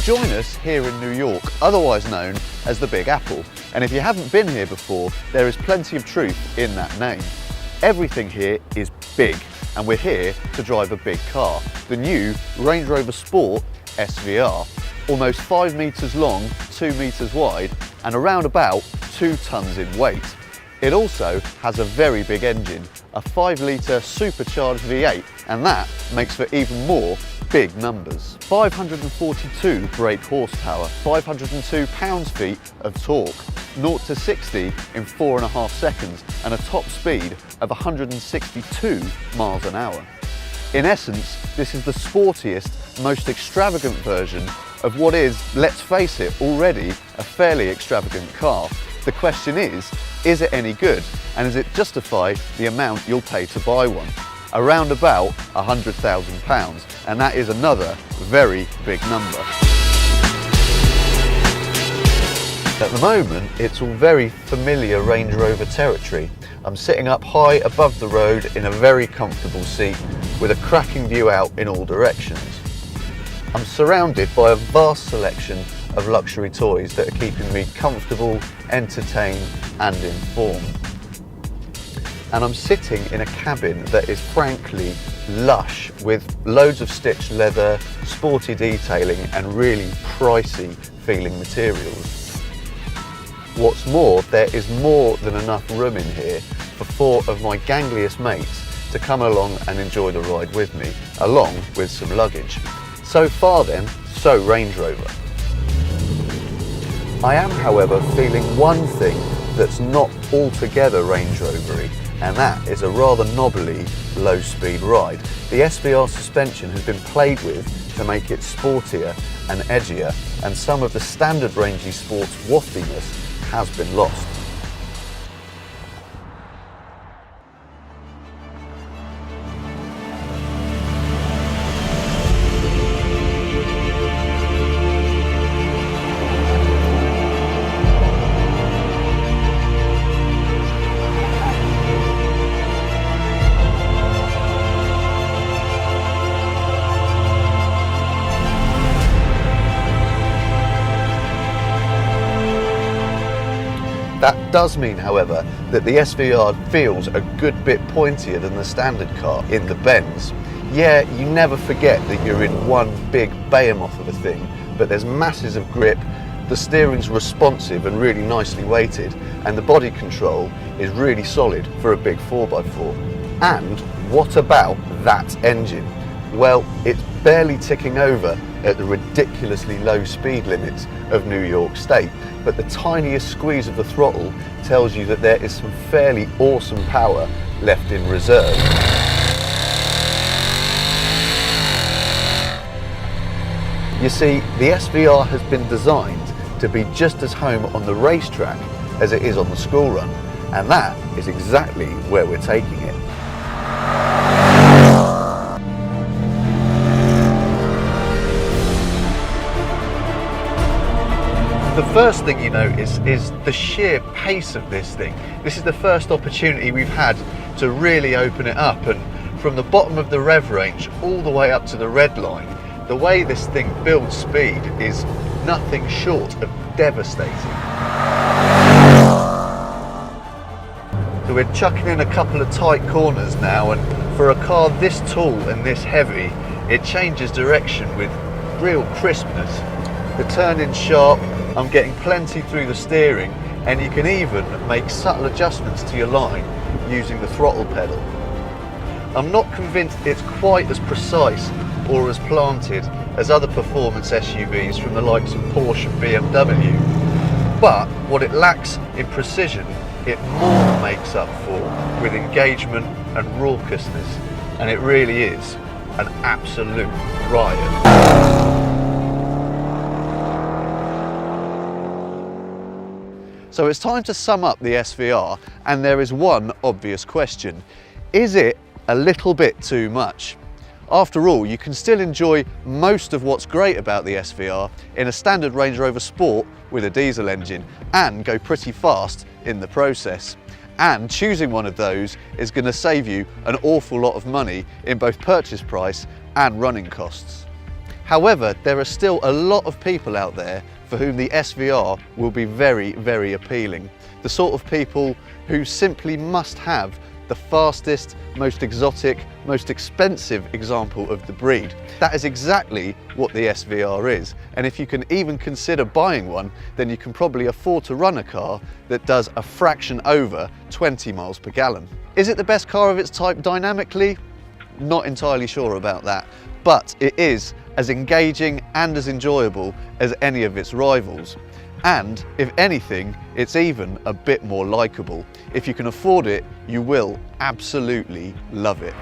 join us here in New York, otherwise known as the Big Apple. And if you haven't been here before, there is plenty of truth in that name. Everything here is big, and we're here to drive a big car, the new Range Rover Sport SVR. Almost 5 metres long, 2 metres wide, and around about 2 tonnes in weight. It also has a very big engine, a 5-litre supercharged V8, and that makes for even more big numbers. 542 brake horsepower, 502 pounds-feet of torque, 0 to 60 in 4.5 seconds, and a top speed of 162 miles an hour. In essence, this is the sportiest, most extravagant version of what is, let's face it, already a fairly extravagant car. The question is it any good? And does it justify the amount you'll pay to buy one? Around about £100,000, and that is another very big number. At the moment, it's all very familiar Range Rover territory. I'm sitting up high above the road in a very comfortable seat with a cracking view out in all directions. I'm surrounded by a vast selection of luxury toys that are keeping me comfortable, entertained and informed. And I'm sitting in a cabin that is frankly lush with loads of stitched leather, sporty detailing and really pricey feeling materials. What's more, there is more than enough room in here for 4 of my gangliest mates to come along and enjoy the ride with me, along with some luggage. So far then, so Range Rover. I am, however, feeling one thing that's not altogether Range Rovery, and that is a rather knobbly, low-speed ride. The SVR suspension has been played with to make it sportier and edgier, and some of the standard Rangy Sport's waftiness has been lost. That does mean, however, that the SVR feels a good bit pointier than the standard car in the bends. Yeah, you never forget that you're in one big behemoth of a thing, but there's masses of grip, the steering's responsive and really nicely weighted, and the body control is really solid for a big 4x4. And what about that engine? Well, it's barely ticking over at the ridiculously low speed limits of New York State, but the tiniest squeeze of the throttle tells you that there is some fairly awesome power left in reserve. You see, the SVR has been designed to be just as home on the racetrack as it is on the school run, and that is exactly where we're taking it. The first thing you notice is the sheer pace of this thing. This is the first opportunity we've had to really open it up, and from the bottom of the rev range all the way up to the red line, the way this thing builds speed is nothing short of devastating. So we're chucking in a couple of tight corners now, and for a car this tall and this heavy, it changes direction with real crispness. The turn-in's sharp, I'm getting plenty through the steering, and you can even make subtle adjustments to your line using the throttle pedal. I'm not convinced it's quite as precise or as planted as other performance SUVs from the likes of Porsche and BMW, but what it lacks in precision, it more makes up for with engagement and raucousness, and it really is an absolute riot. So it's time to sum up the SVR, and there is one obvious question. Is it a little bit too much? After all, you can still enjoy most of what's great about the SVR in a standard Range Rover Sport with a diesel engine, and go pretty fast in the process. And choosing one of those is going to save you an awful lot of money in both purchase price and running costs. However, there are still a lot of people out there for whom the SVR will be very, very appealing. The sort of people who simply must have the fastest, most exotic, most expensive example of the breed. That is exactly what the SVR is. And if you can even consider buying one, then you can probably afford to run a car that does a fraction over 20 miles per gallon. Is it the best car of its type dynamically? Not entirely sure about that, but it is as engaging and as enjoyable as any of its rivals. And if anything, it's even a bit more likeable. If you can afford it, you will absolutely love it.